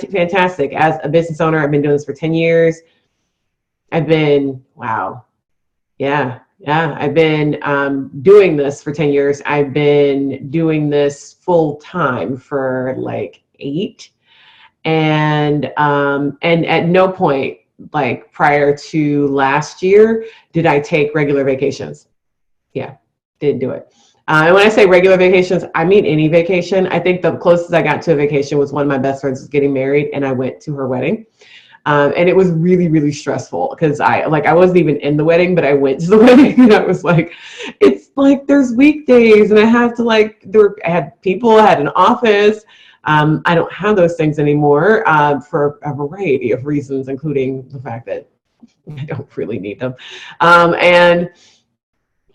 fantastic. As a business owner, I've been doing this for 10 years. I've been, wow. Yeah. I've been doing this for 10 years. I've been doing this full time for like 8. And at no point, like prior to last year, did I take regular vacations. Yeah, didn't do it. And when I say regular vacations, I mean any vacation. I think the closest I got to a vacation was one of my best friends was getting married, and I went to her wedding. And it was really, really stressful because I wasn't even in the wedding, but I went to the wedding, and I was like, it's like there's weekdays, and I have to I had people, I had an office. I don't have those things anymore for a variety of reasons, including the fact that I don't really need them. And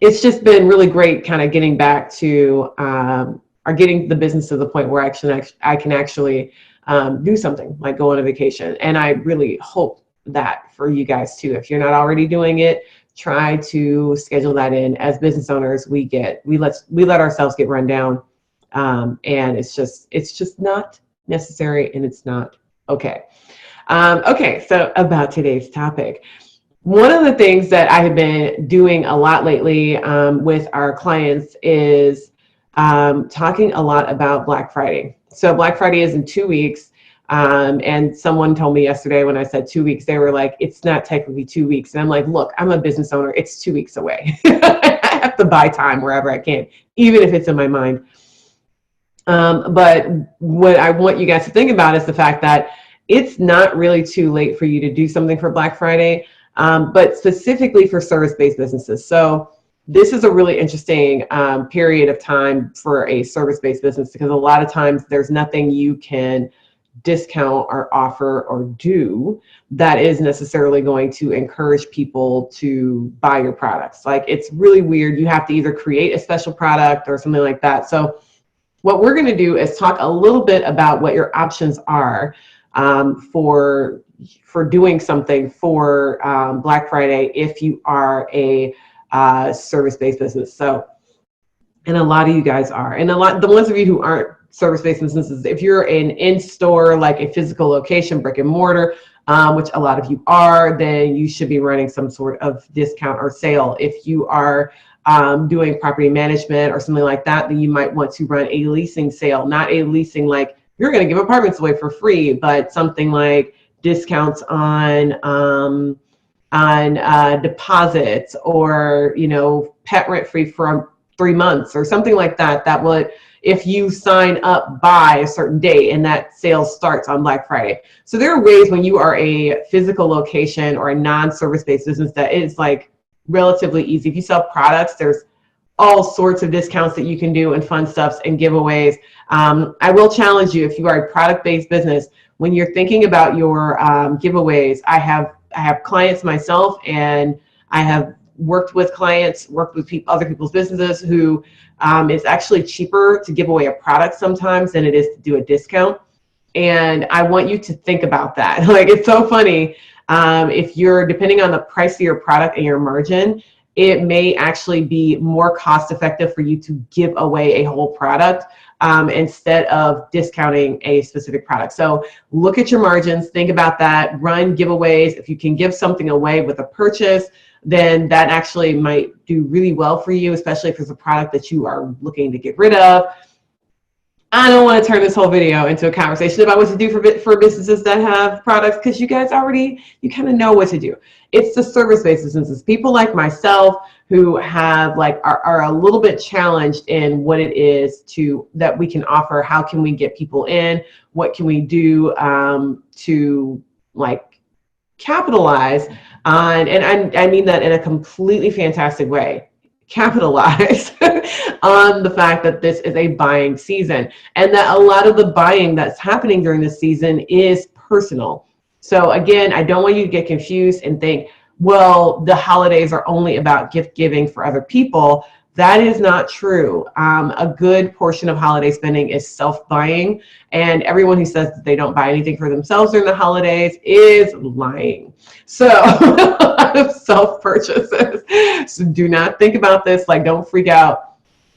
it's just been really great kind of getting back to or getting the business to the point where I can actually do something like go on a vacation. And I really hope that for you guys too. If you're not already doing it, try to schedule that in. As business owners, we let ourselves get run down. And it's just not necessary, and it's not okay. Okay, so about today's topic. One of the things that I have been doing a lot lately with our clients is talking a lot about Black Friday. So Black Friday is in 2 weeks. And someone told me yesterday when I said 2 weeks, they were like, it's not technically 2 weeks. And I'm like, look, I'm a business owner. It's 2 weeks away. I have to buy time wherever I can, even if it's in my mind. But what I want you guys to think about is the fact that it's not really too late for you to do something for Black Friday, but specifically for service-based businesses. So this is a really interesting period of time for a service-based business, because a lot of times there's nothing you can discount or offer or do that is necessarily going to encourage people to buy your products. Like, it's really weird. You have to either create a special product or something like that. So what we're going to do is talk a little bit about what your options are for doing something for Black Friday if you are a service-based business. So, and a lot of you guys are, and the ones of you who aren't service-based businesses, if you're an in-store, like a physical location, brick and mortar, which a lot of you are, then you should be running some sort of discount or sale. If you are doing property management or something like that, then you might want to run a leasing sale, not a leasing like you're going to give apartments away for free, but something like discounts on deposits, or, pet rent free for 3 months or something like that. That would, if you sign up by a certain date, and that sale starts on Black Friday. So there are ways when you are a physical location or a non-service-based business that is like relatively easy. If you sell products, there's all sorts of discounts that you can do and fun stuffs and giveaways. I will challenge you, if you are a product-based business, when you're thinking about your giveaways, I have clients myself, and I have worked with other people's businesses who it's actually cheaper to give away a product sometimes than it is to do a discount. And I want you to think about that. Like, it's so funny. If you're, depending on the price of your product and your margin, it may actually be more cost effective for you to give away a whole product instead of discounting a specific product. So look at your margins, think about that, run giveaways. If you can give something away with a purchase, then that actually might do really well for you, especially if it's a product that you are looking to get rid of. I don't want to turn this whole video into a conversation about what to do for businesses that have products, because you guys you kind of know what to do. It's the service-based businesses, people like myself who have are a little bit challenged in what it is that we can offer. How can we get people in? What can we do to capitalize on, and I mean that in a completely fantastic way, capitalize on the fact that this is a buying season, and that a lot of the buying that's happening during this season is personal. So again, I don't want you to get confused and think, well, the holidays are only about gift giving for other people. That is not true. A good portion of holiday spending is self-buying, and everyone who says that they don't buy anything for themselves during the holidays is lying. So a lot of self-purchases. So do not think about this, don't freak out.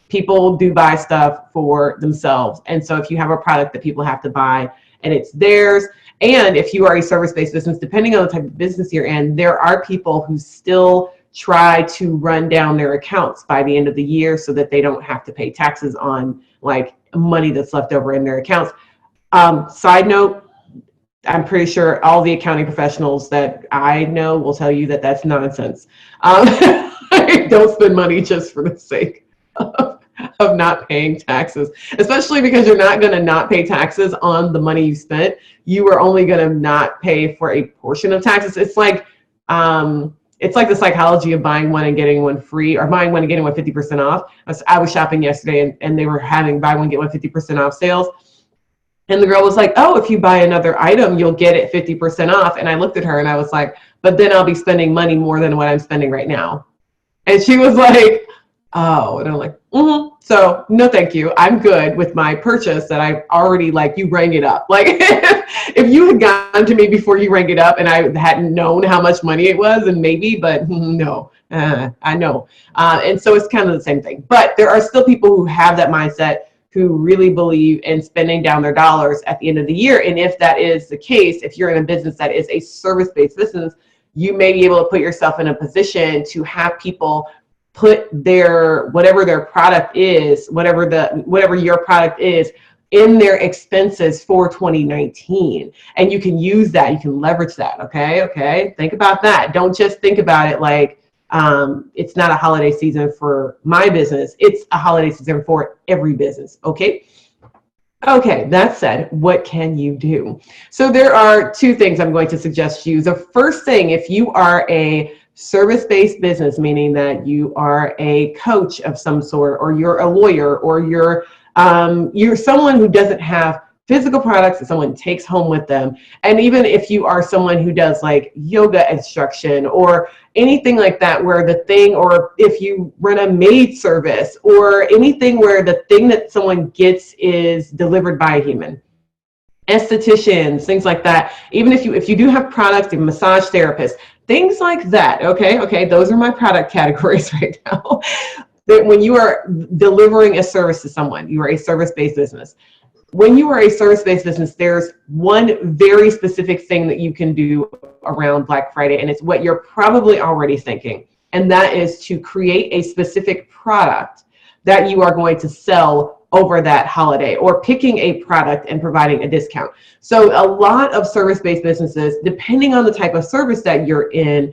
People do buy stuff for themselves. And so if you have a product that people have to buy, and it's theirs. And if you are a service-based business, depending on the type of business you're in, there are people who still try to run down their accounts by the end of the year so that they don't have to pay taxes on like money that's left over in their accounts. Side note, I'm pretty sure all the accounting professionals that I know will tell you that that's nonsense. Don't spend money just for the sake of not paying taxes, especially because you're not going to not pay taxes on the money you spent. You are only going to not pay for a portion of taxes. It's like the psychology of buying one and getting one free, or buying one and getting one 50% off. I was shopping yesterday and they were having buy one, get one 50% off sales. And the girl was like, oh, if you buy another item, you'll get it 50% off. And I looked at her and I was like, but then I'll be spending money more than what I'm spending right now. And she was like, oh, and I'm like, so no, thank you. I'm good with my purchase that I've already, like, you rang it up. Like if you had gone to me before you rang it up and I hadn't known how much money it was, and maybe, but no, I know. And so it's kind of the same thing, but there are still people who have that mindset, who really believe in spending down their dollars at the end of the year. And if that is the case, if you're in a business that is a service-based business, you may be able to put yourself in a position to have people put their, whatever their product is, whatever your product is, in their expenses for 2019. And you can use that, you can leverage that. Okay. Think about that. Don't just think about it like, it's not a holiday season for my business. It's a holiday season for every business. Okay, that said, what can you do? So there are two things I'm going to suggest to you. The first thing, if you are a service-based business, meaning that you are a coach of some sort, or you're a lawyer, or you're someone who doesn't have physical products that someone takes home with them. And even if you are someone who does like yoga instruction or anything like that, where the thing, or if you run a maid service or anything where the thing that someone gets is delivered by a human, estheticians, things like that. Even if you do have products, a massage therapist, things like that. Okay, those are my product categories right now. That when you are delivering a service to someone, you are a service-based business. When you are a service-based business, there's one very specific thing that you can do around Black Friday, and it's what you're probably already thinking, and that is to create a specific product that you are going to sell over that holiday, or picking a product and providing a discount. So a lot of service-based businesses, depending on the type of service that you're in,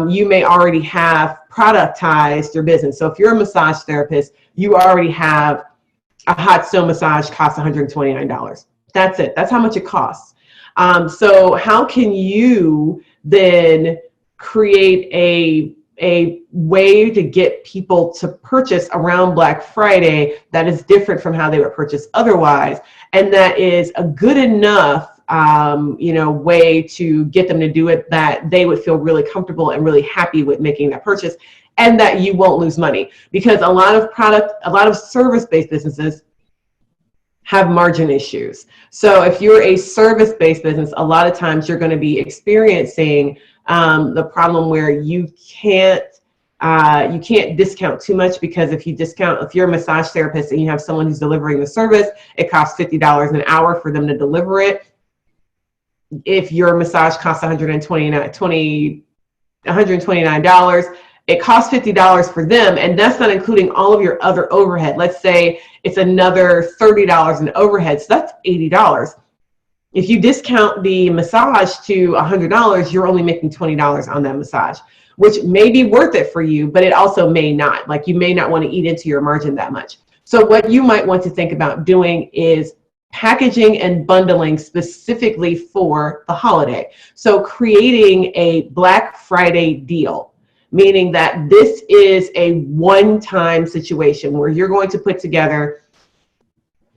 you may already have productized your business. So if you're a massage therapist, you already have a hot stone massage costs $129. That's it. That's how much it costs. So how can you then create a way to get people to purchase around Black Friday that is different from how they would purchase otherwise, and that is a good enough way to get them to do it that they would feel really comfortable and really happy with making that purchase, and that you won't lose money? Because a lot of service-based businesses have margin issues. So if you're a service-based business, a lot of times you're going to be experiencing the problem where you can't discount too much, because if you're a massage therapist and you have someone who's delivering the service, it costs $50 an hour for them to deliver it. If your massage costs $129, it costs $50 for them, and that's not including all of your other overhead. Let's say it's another $30 in overhead, so that's $80. If you discount the massage to $100, you're only making $20 on that massage, which may be worth it for you, but it also may not. Like, you may not want to eat into your margin that much. So what you might want to think about doing is packaging and bundling specifically for the holiday. So creating a Black Friday deal, meaning that this is a one-time situation where you're going to put together,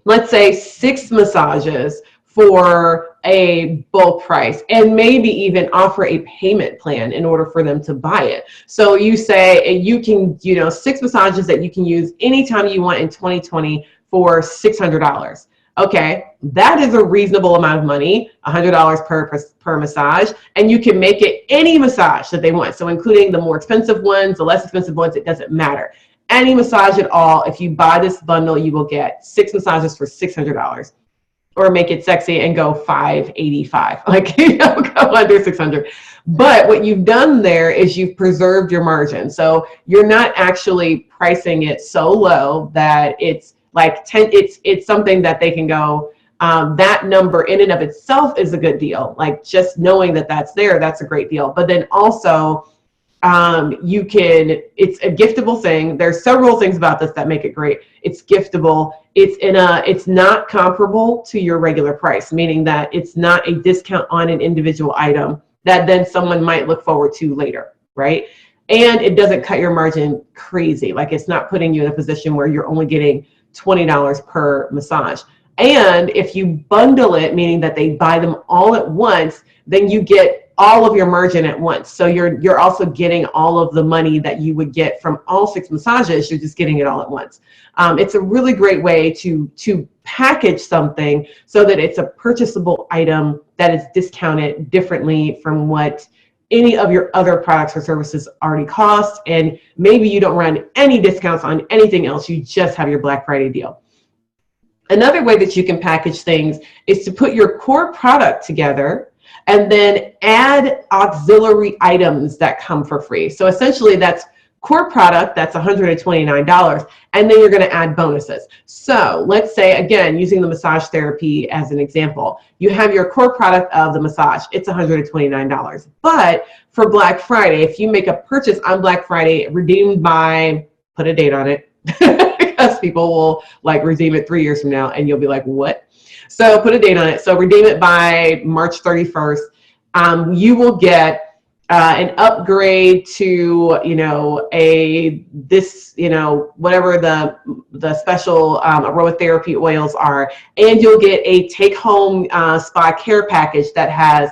let's say, 6 massages for a bulk price, and maybe even offer a payment plan in order for them to buy it. So you say you can, 6 massages that you can use anytime you want in 2020 for $600. Okay, that is a reasonable amount of money, $100 per massage, and you can make it any massage that they want. So including the more expensive ones, the less expensive ones, it doesn't matter. Any massage at all. If you buy this bundle, you will get 6 massages for $600. or make it sexy and go 585, like, go under 600. But what you've done there is you've preserved your margin. So you're not actually pricing it so low that it's like 10, it's something that they can go, that number in and of itself is a good deal. Like just knowing that that's there, that's a great deal. But then also, it's a giftable thing. There's several things about this that make it great. It's giftable. It's not comparable to your regular price, meaning that it's not a discount on an individual item that then someone might look forward to later, right? And it doesn't cut your margin crazy. Like it's not putting you in a position where you're only getting $20 per massage. And if you bundle it, meaning that they buy them all at once, then you get all of your margin at once. So you're also getting all of the money that you would get from all 6 massages. You're just getting it all at once. It's a really great way to package something so that it's a purchasable item that is discounted differently from what any of your other products or services already cost. And maybe you don't run any discounts on anything else. You just have your Black Friday deal. Another way that you can package things is to put your core product together and then add auxiliary items that come for free. So essentially that's core product, that's $129, and then you're going to add bonuses. So let's say, again, using the massage therapy as an example, you have your core product of the massage, it's $129. But for Black Friday, if you make a purchase on Black Friday redeemed by, put a date on it, because people will like redeem it 3 years from now and you'll be like, what? So put a date on it. So redeem it by March 31st. You will get an upgrade to, whatever the special aromatherapy oils are. And you'll get a take-home spa care package that has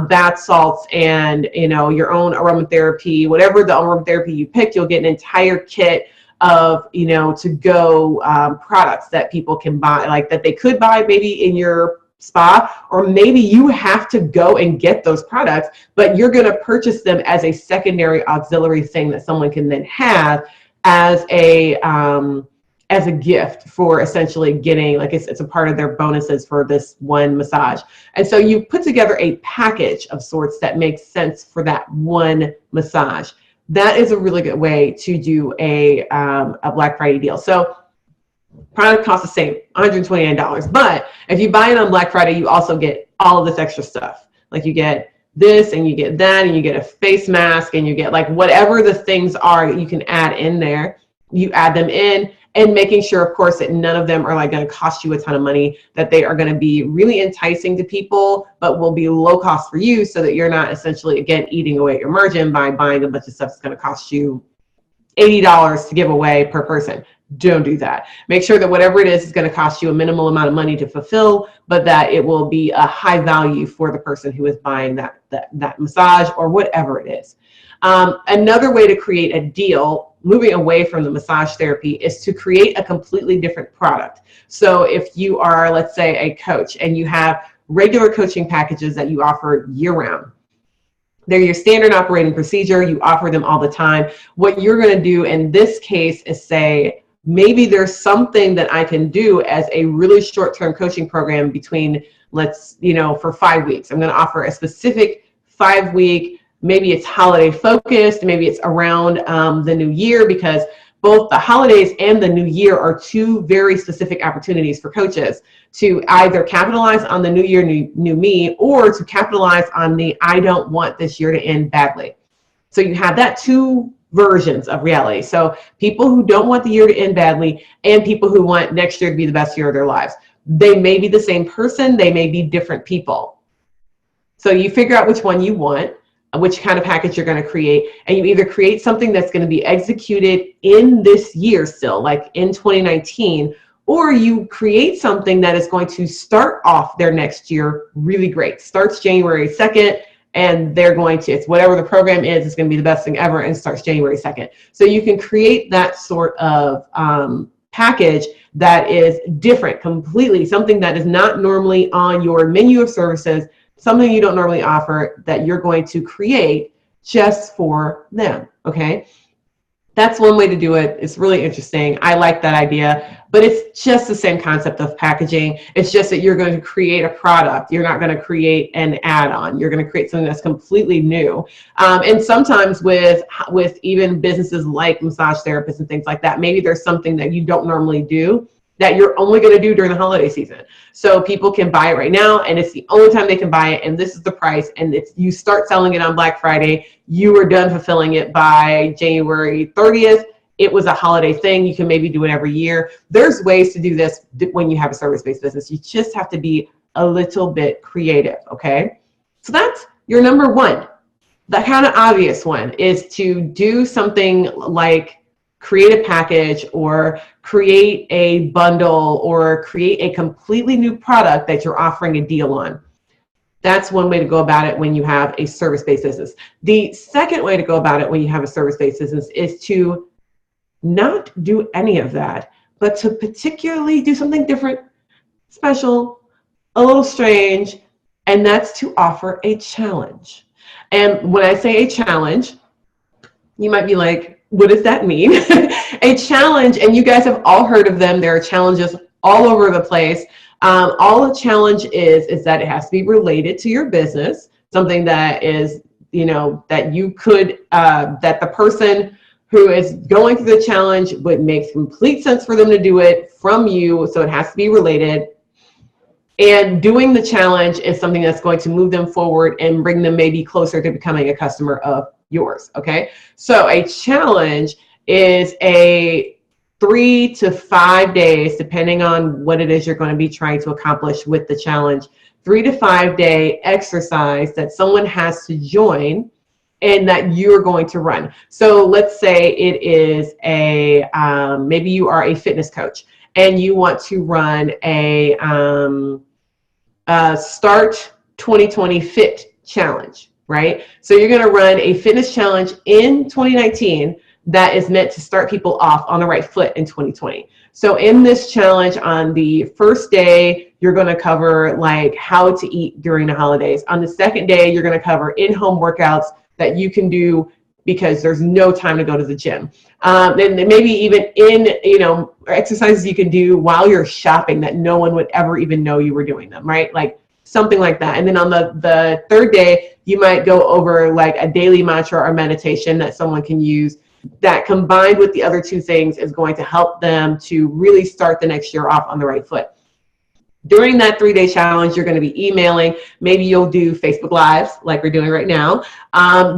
bath salts and, your own aromatherapy, whatever the aromatherapy you picked, you'll get an entire kit of to-go products that people can buy, like that they could buy maybe in your spa, or maybe you have to go and get those products, but you're going to purchase them as a secondary auxiliary thing that someone can then have as a gift for essentially getting, like it's a part of their bonuses for this one massage. And so you put together a package of sorts that makes sense for that one massage. That is a really good way to do a Black Friday deal. So product costs the same, $129. But if you buy it on Black Friday, you also get all of this extra stuff. Like you get this and you get that and you get a face mask and you get like whatever the things are that you can add in there, you add them in, and making sure, of course, that none of them are like going to cost you a ton of money, that they are going to be really enticing to people, but will be low cost for you so that you're not essentially, again, eating away at your margin by buying a bunch of stuff that's going to cost you $80 to give away per person. Don't do that. Make sure that whatever it is going to cost you a minimal amount of money to fulfill, but that it will be a high value for the person who is buying that massage or whatever it is. Another way to create a deal, moving away from the massage therapy, is to create a completely different product. So if you are, let's say, a coach and you have regular coaching packages that you offer year-round, they're your standard operating procedure, you offer them all the time. What you're going to do in this case is say, maybe there's something that I can do as a really short-term coaching program between, for 5 weeks. I'm going to offer a specific 5-week, maybe it's holiday focused, maybe it's around the new year, because both the holidays and the new year are two very specific opportunities for coaches to either capitalize on the new year, new me, or to capitalize on the I don't want this year to end badly. So you have that two versions of reality. So people who don't want the year to end badly and people who want next year to be the best year of their lives. They may be the same person, they may be different people. So you figure out which one you want, which kind of package you're going to create, and you either create something that's going to be executed in this year still, like in 2019, or you create something that is going to start off their next year really great. Starts January 2nd, and they're going to, it's whatever the program is, it's going to be the best thing ever, and starts January 2nd. So you can create that sort of package that is different completely, something that is not normally on your menu of services, something you don't normally offer that you're going to create just for them, okay? That's one way to do it. It's really interesting. I like that idea, but it's just the same concept of packaging. It's just that you're going to create a product. You're not going to create an add-on. You're going to create something that's completely new. And sometimes with even businesses like massage therapists and things like that, maybe there's something that you don't normally do that you're only going to do during the holiday season. So people can buy it right now, and it's the only time they can buy it, and this is the price, and you start selling it on Black Friday. You are done fulfilling it by January 30th. It was a holiday thing. You can maybe do it every year. There's ways to do this when you have a service-based business. You just have to be a little bit creative, okay? So that's your number one. The kind of obvious one is to do something like create a package or create a bundle or create a completely new product that you're offering a deal on. That's one way to go about it when you have a service-based business. The second way to go about it when you have a service-based business is to not do any of that, but to particularly do something different, special, a little strange, and that's to offer a challenge. And when I say a challenge, you might be like, what does that mean? A challenge, and you guys have all heard of them. There are challenges all over the place. All a challenge is that it has to be related to your business, something that is, that you could, that the person who is going through the challenge would make complete sense for them to do it from you. So it has to be related. And doing the challenge is something that's going to move them forward and bring them maybe closer to becoming a customer of yours. Okay. So a challenge is a 3 to 5 days, depending on what it is you're going to be trying to accomplish with the challenge, 3 to 5 day exercise that someone has to join and that you're going to run. So let's say it is maybe you are a fitness coach and you want to run a Start 2020 Fit challenge, right? So you're going to run a fitness challenge in 2019 that is meant to start people off on the right foot in 2020. So in this challenge, on the first day, you're going to cover like how to eat during the holidays. On the second day, you're going to cover in-home workouts that you can do because there's no time to go to the gym. And maybe even exercises you can do while you're shopping that no one would ever even know you were doing them, right? Like something like that. And then on the third day, you might go over like a daily mantra or meditation that someone can use that combined with the other two things is going to help them to really start the next year off on the right foot. During that 3-day challenge, you're going to be emailing. Maybe you'll do Facebook Lives like we're doing right now.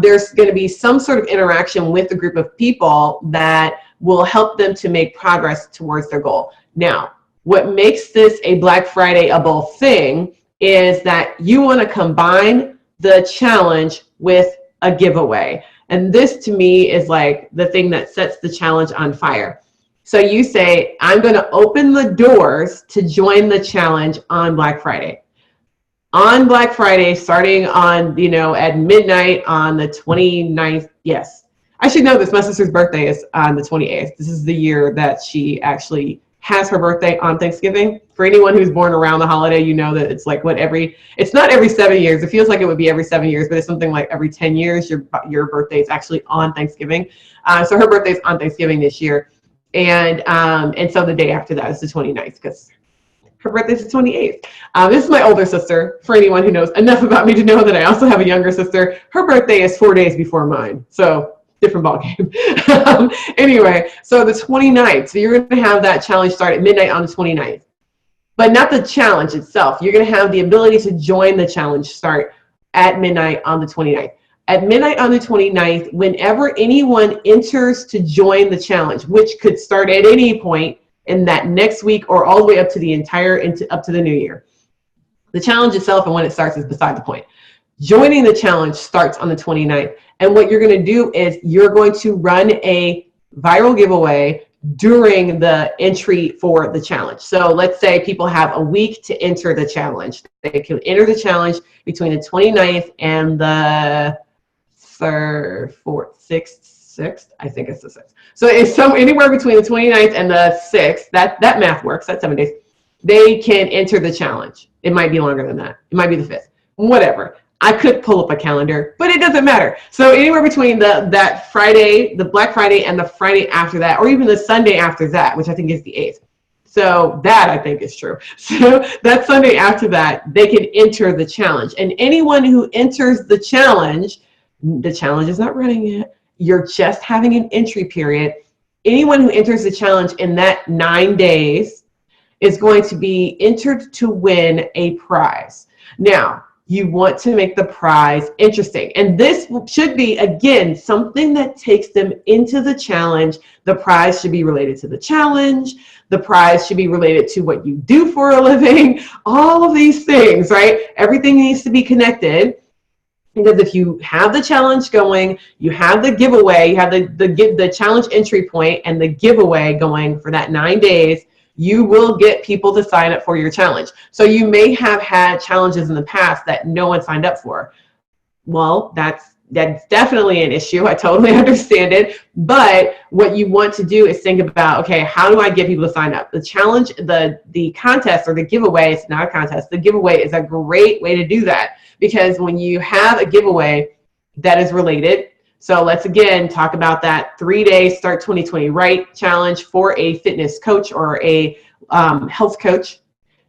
There's going to be some sort of interaction with a group of people that will help them to make progress towards their goal. Now, what makes this a Black Friday-able thing is that you want to combine the challenge with a giveaway. And this to me is like the thing that sets the challenge on fire. So you say, I'm going to open the doors to join the challenge on Black Friday. On Black Friday, starting on, at midnight on the 29th. Yes, I should know this. My sister's birthday is on the 28th. This is the year that she actually has her birthday on Thanksgiving. For anyone who's born around the holiday, you know that it's like it's not every 7 years. It feels like it would be every 7 years, but it's something like every 10 years, your birthday is actually on Thanksgiving. So her birthday is on Thanksgiving this year. And so the day after that is the 29th because her birthday is the 28th. This is my older sister, for anyone who knows enough about me to know that I also have a younger sister. Her birthday is 4 days before mine. So different ballgame. Anyway, so the 29th. So you're going to have that challenge start at midnight on the 29th. But not the challenge itself. You're going to have the ability to join the challenge start at midnight on the 29th. At midnight on the 29th, whenever anyone enters to join the challenge, which could start at any point in that next week or all the way up to up to the new year. The challenge itself and when it starts is beside the point. Joining the challenge starts on the 29th. And what you're going to do is you're going to run a viral giveaway during the entry for the challenge. So let's say people have a week to enter the challenge. They can enter the challenge between the 29th and the 3rd, 4th, 6th, I think it's the 6th. So it's anywhere between the 29th and the 6th, that math works, that's 7 days. They can enter the challenge. It might be longer than that. It might be the 5th, whatever. I could pull up a calendar, but it doesn't matter. So anywhere between that Friday, the Black Friday, and the Friday after that, or even the Sunday after that, which I think is the 8th. So that I think is true. So that Sunday after that, they can enter the challenge. And anyone who enters the challenge is not running yet. You're just having an entry period. Anyone who enters the challenge in that 9 days is going to be entered to win a prize. Now, you want to make the prize interesting. And this should be, again, something that takes them into the challenge. The prize should be related to the challenge. The prize should be related to what you do for a living. All of these things, right? Everything needs to be connected. Because if you have the challenge going, you have the giveaway, you have the challenge entry point and the giveaway going for that 9 days, you will get people to sign up for your challenge. So you may have had challenges in the past that no one signed up for. Well, that's definitely an issue. I totally understand it. But what you want to do is think about, okay, how do I get people to sign up? The challenge, the contest or the giveaway, it's not a contest. The giveaway is a great way to do that, because when you have a giveaway that is related, so let's again talk about that 3-day Start 2020 Right challenge for a fitness coach or a health coach.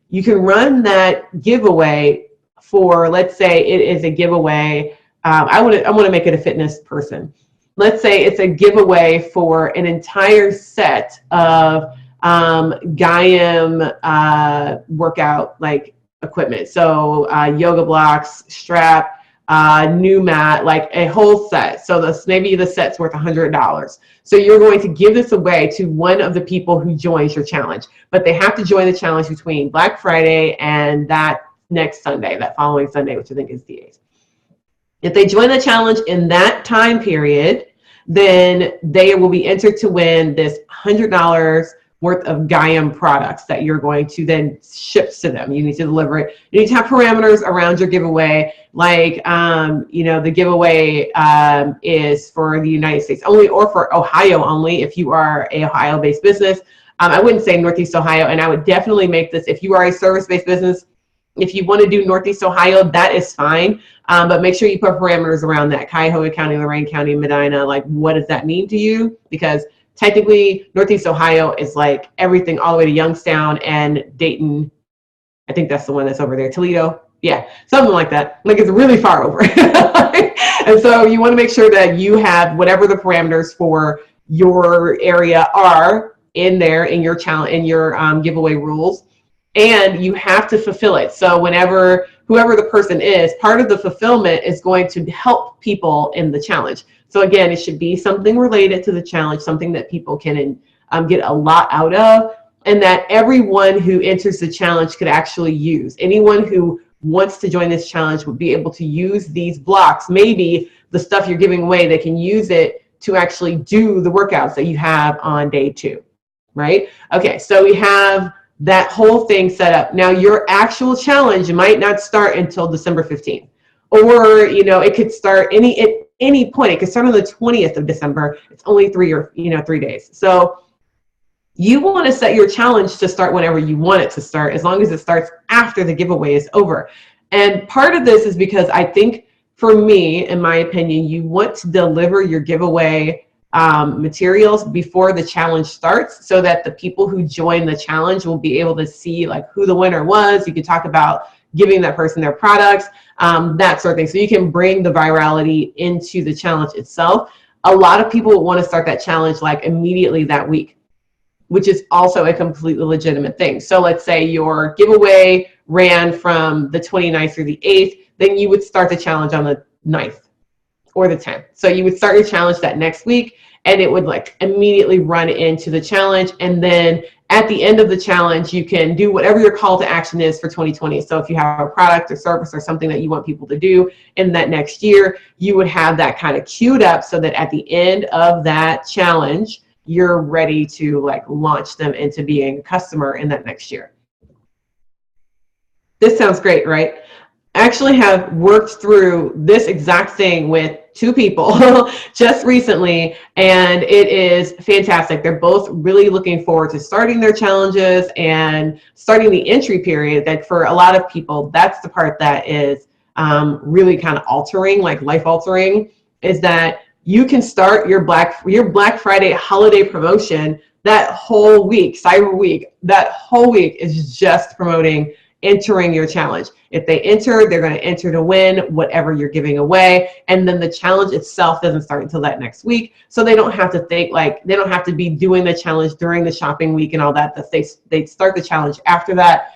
You can run that giveaway for, let's say it is a giveaway. I want to make it a fitness person. Let's say it's a giveaway for an entire set of Gaiam workout like equipment. So yoga blocks, strap, new mat, like a whole set. So maybe the set's worth $100. So you're going to give this away to one of the people who joins your challenge, but they have to join the challenge between Black Friday and that next Sunday, that following Sunday, which I think is the 8th. If they join the challenge in that time period, then they will be entered to win this $100 worth of Gaiam products that you're going to then ship to them. You need to deliver it. You need to have parameters around your giveaway. Like, the giveaway is for the United States only, or for Ohio only if you are a Ohio-based business. I wouldn't say Northeast Ohio, and I would definitely make this, if you are a service-based business, if you want to do Northeast Ohio, that is fine. But make sure you put parameters around that. Cuyahoga County, Lorain County, Medina, like what does that mean to you? Because technically Northeast Ohio is like everything all the way to Youngstown and Dayton. I think that's the one that's over there. Toledo. Yeah, something like that. Like it's really far over. And so you want to make sure that you have whatever the parameters for your area are in there in your challenge, in your giveaway rules. And you have to fulfill it. So whoever the person is, part of the fulfillment is going to help people in the challenge. So again, it should be something related to the challenge, something that people can get a lot out of, and that everyone who enters the challenge could actually use. Anyone who wants to join this challenge would be able to use these blocks. Maybe the stuff you're giving away, they can use it to actually do the workouts that you have on day 2, right? Okay, so we have that whole thing set up. Now your actual challenge might not start until December 15th, or it could start at any point. It could start on the 20th of December. It's only 3 days. So you want to set your challenge to start whenever you want it to start, as long as it starts after the giveaway is over. And part of this is because I think, for me, in my opinion, you want to deliver your giveaway materials before the challenge starts, so that the people who join the challenge will be able to see like who the winner was. You can talk about giving that person their products, that sort of thing. So you can bring the virality into the challenge itself. A lot of people want to start that challenge like immediately that week, which is also a completely legitimate thing. So let's say your giveaway ran from the 29th through the 8th, then you would start the challenge on the 9th or the 10th. So you would start your challenge that next week, and it would like immediately run into the challenge. And then at the end of the challenge, you can do whatever your call to action is for 2020. So if you have a product or service or something that you want people to do in that next year, you would have that kind of queued up so that at the end of that challenge, you're ready to like launch them into being a customer in that next year. This sounds great, right? I actually have worked through this exact thing with 2 people just recently, and it is fantastic. They're both really looking forward to starting their challenges and starting the entry period. That for a lot of people, that's the part that is really kind of altering, like life altering, is that you can start your Black Friday holiday promotion that whole week, Cyber Week, that whole week is just promoting entering your challenge. If they enter, they're going to enter to win whatever you're giving away. And then the challenge itself doesn't start until that next week. So they don't have to think like, they don't have to be doing the challenge during the shopping week and all that, that they start the challenge after that.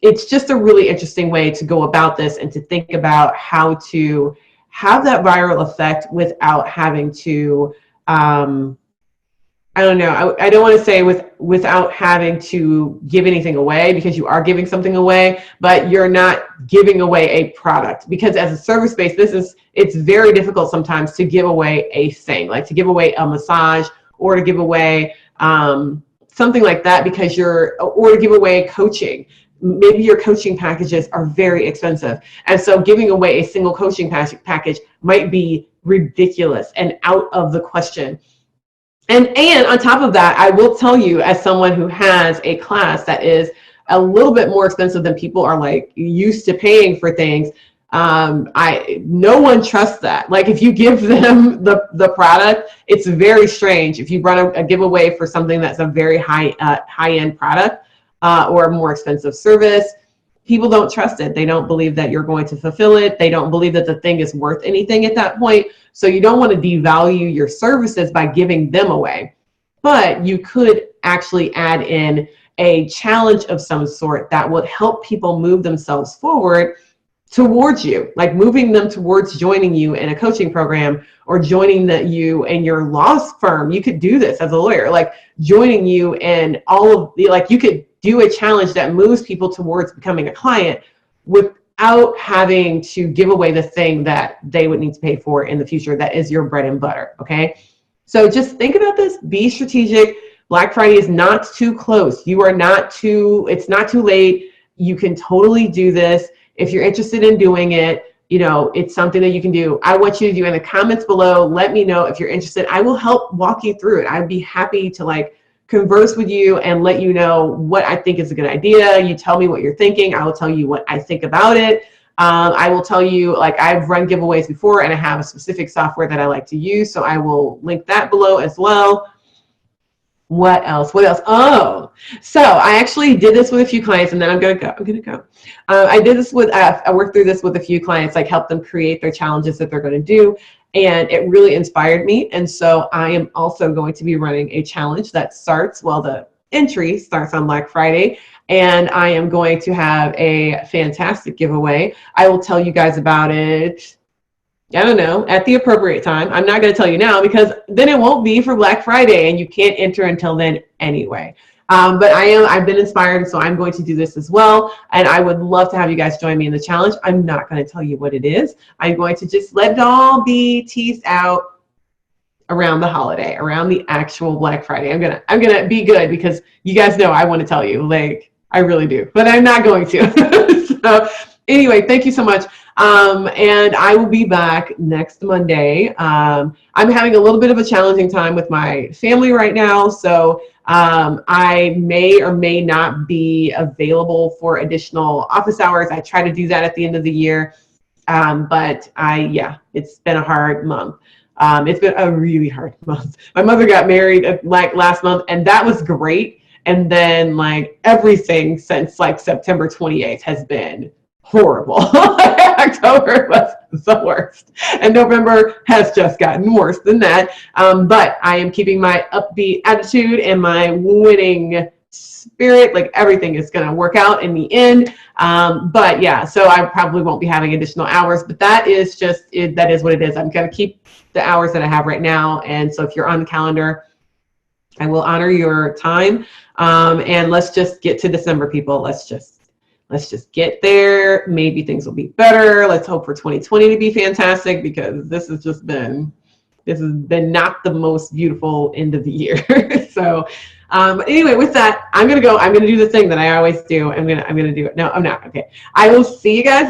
It's just a really interesting way to go about this and to think about how to have that viral effect without having to, I don't know. I don't want to say without having to give anything away, because you are giving something away, but you're not giving away a product, because as a service-based business, it's very difficult sometimes to give away a thing, like to give away a massage or to give away something like that, because or to give away coaching. Maybe your coaching packages are very expensive. And so giving away a single coaching package might be ridiculous and out of the question. And on top of that, I will tell you, as someone who has a class that is a little bit more expensive than people are like used to paying for things, no one trusts that. Like if you give them the product, it's very strange. If you run a giveaway for something that's a very high-end product or a more expensive service, people don't trust it. They don't believe that you're going to fulfill it. They don't believe that the thing is worth anything at that point. So you don't want to devalue your services by giving them away. But you could actually add in a challenge of some sort that would help people move themselves forward towards you, like moving them towards joining you in a coaching program or joining you in your law firm. You could do this as a lawyer, like joining you in all of the, like you could do a challenge that moves people towards becoming a client without having to give away the thing that they would need to pay for in the future. That is your bread and butter. Okay. So just think about this, be strategic. Black Friday is not too close. It's not too late. You can totally do this. If you're interested in doing it, it's something that you can do. I want you to do in the comments below. Let me know if you're interested. I will help walk you through it. I'd be happy to converse with you and let you know what I think is a good idea. You tell me what you're thinking. I will tell you what I think about it. I will tell you, I've run giveaways before and I have a specific software that I like to use. So I will link that below as well. What else? Oh, so I actually did this with a few clients, and then I'm going to go. I did this I worked through this with a few clients, help them create their challenges that they're going to do. And it really inspired me. And so I am also going to be running a challenge that the entry starts on Black Friday. And I am going to have a fantastic giveaway. I will tell you guys about it, I don't know, at the appropriate time. I'm not going to tell you now because then it won't be for Black Friday and you can't enter until then anyway. But I've been inspired, so I'm going to do this as well. And I would love to have you guys join me in the challenge. I'm not going to tell you what it is. I'm going to just let it all be teased out around the holiday, around the actual Black Friday. I'm gonna be good because you guys know I want to tell you, I really do, but I'm not going to. So anyway, thank you so much. And I will be back next Monday. I'm having a little bit of a challenging time with my family right now. So I may or may not be available for additional office hours. I try to do that at the end of the year. But it's been a hard month. It's been a really hard month. My mother got married last month, and that was great. And then everything since September 28th has been horrible. October was the worst, and November has just gotten worse than that. But I am keeping my upbeat attitude and my winning spirit. Everything is going to work out in the end. But yeah, so I probably won't be having additional hours, but that is just it. That is what it is. I'm going to keep the hours that I have right now. And so if you're on the calendar, I will honor your time. And let's just get to December, people. Let's just get there. Maybe things will be better. Let's hope for 2020 to be fantastic, because this has been not the most beautiful end of the year. So anyway, with that, I'm gonna go. I'm gonna do the thing that I always do. I'm gonna do it. No, I'm not. Okay. I will see you guys